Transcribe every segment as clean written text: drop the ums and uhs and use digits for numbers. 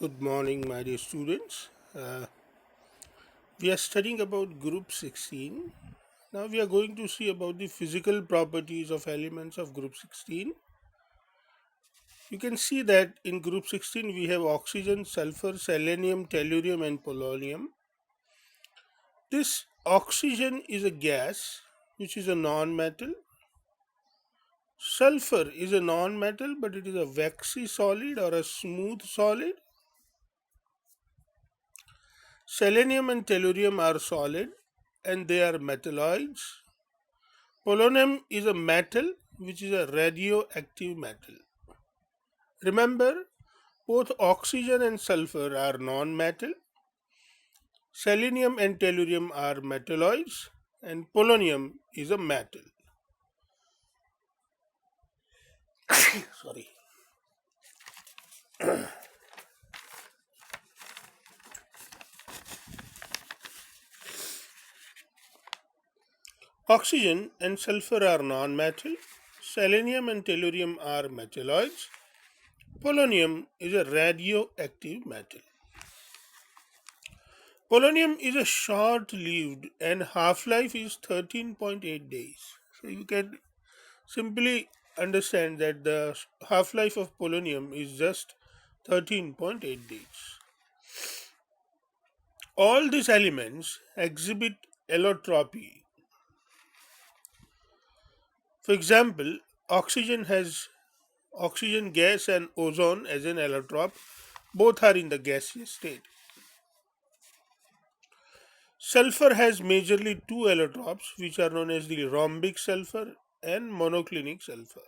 Good morning, my dear students. We are studying about group 16. Now we are going to see about the physical properties of elements of group 16. You can see that in group 16 we have oxygen, sulfur, selenium, tellurium and polonium. This oxygen is a gas which is a non-metal. Sulfur is a non-metal but it is a waxy solid or a smooth solid. Selenium and tellurium are solid and they are metalloids. Polonium is a metal which is a radioactive metal. Remember, both oxygen and sulfur are non-metal. Selenium and tellurium are metalloids and polonium is a metal. Sorry. Oxygen and sulfur are non-metal. Selenium and tellurium are metalloids. Polonium is a radioactive metal. Polonium is a short-lived and half-life is 13.8 days. So you can simply understand that the half-life of polonium is just 13.8 days. All these elements exhibit allotropy. For example, oxygen has oxygen gas and ozone as an allotrope. Both are in the gaseous state. Sulfur has majorly two allotropes which are known as the rhombic sulfur and monoclinic sulfur.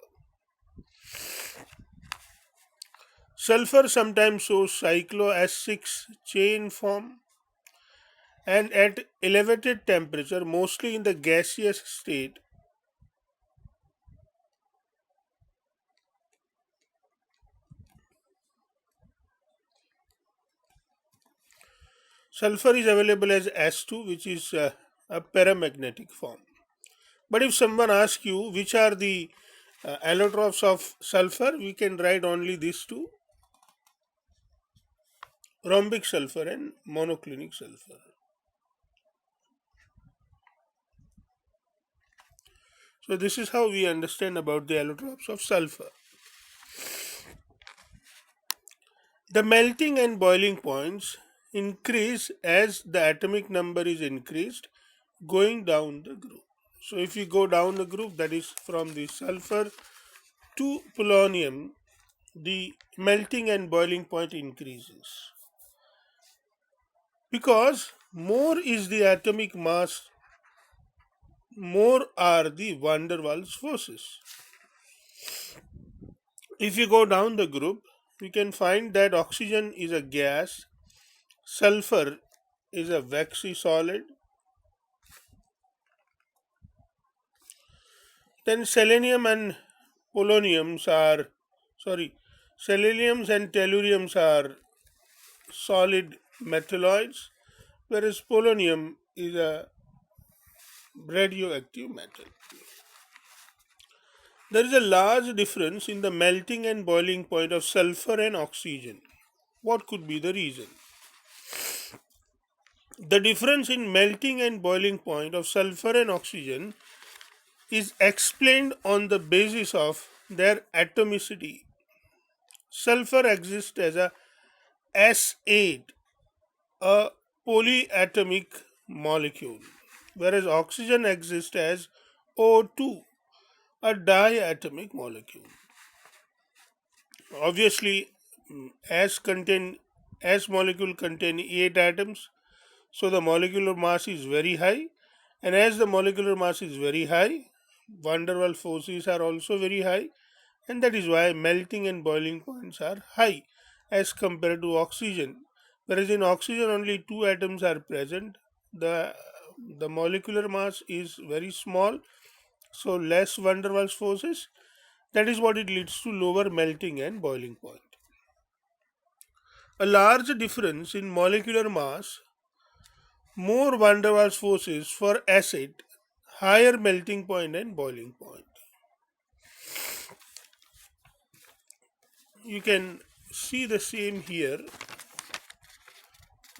Sulfur sometimes shows cyclo-S6 chain form and at elevated temperature, mostly in the gaseous state, sulfur is available as S2 which is a paramagnetic form. But if someone asks you which are the allotropes of sulfur, we can write only these two, rhombic sulfur and monoclinic sulfur. So this is how we understand about the allotropes of sulfur. The melting and boiling points increase as the atomic number is increased going down the group. So if you go down the group, that is from the sulfur to polonium, the melting and boiling point increases. Because more is the atomic mass, more are the van der Waals forces. If you go down the group, we can find that oxygen is a gas, sulfur is a waxy solid, then seleniums and telluriums are solid metalloids, whereas polonium is a radioactive metal. There is a large difference in the melting and boiling point of sulfur and oxygen. What could be the reason? The difference in melting and boiling point of sulfur and oxygen is explained on the basis of their atomicity. Sulfur exists as a S8, a polyatomic molecule, whereas oxygen exists as O2, a diatomic molecule. Obviously, as molecule contain 8 atoms, so the molecular mass is very high, and as the molecular mass is very high, van der Waals forces are also very high, and that is why melting and boiling points are high as compared to oxygen. Whereas in oxygen only 2 atoms are present, the molecular mass is very small, so less van der Waals forces. That is what it leads to lower melting and boiling point. A large difference in molecular mass, more van der Waals forces for acid, higher melting point and boiling point. You can see the same here.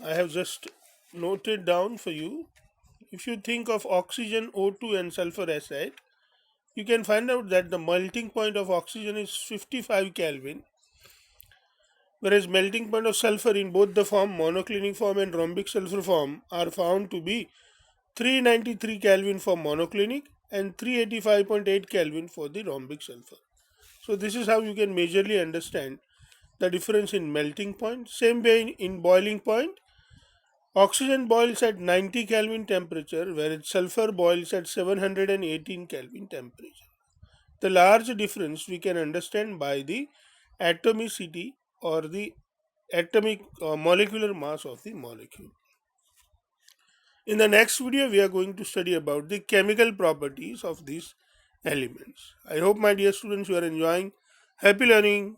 I have just noted down for you. If you think of oxygen, O2, and sulfur acid, you can find out that the melting point of oxygen is 55 Kelvin, whereas melting point of sulfur in both the form monoclinic form and rhombic sulfur form are found to be 393 Kelvin for monoclinic and 385.8 Kelvin for the rhombic sulfur. So this is how you can majorly understand the difference in melting point. Same way in boiling point, oxygen boils at 90 Kelvin temperature, whereas sulfur boils at 718 Kelvin temperature. The large difference we can understand by the atomicity or the atomic molecular mass of the molecule. In the next video, we are going to study about the chemical properties of these elements. I hope, my dear students, you are enjoying. Happy learning.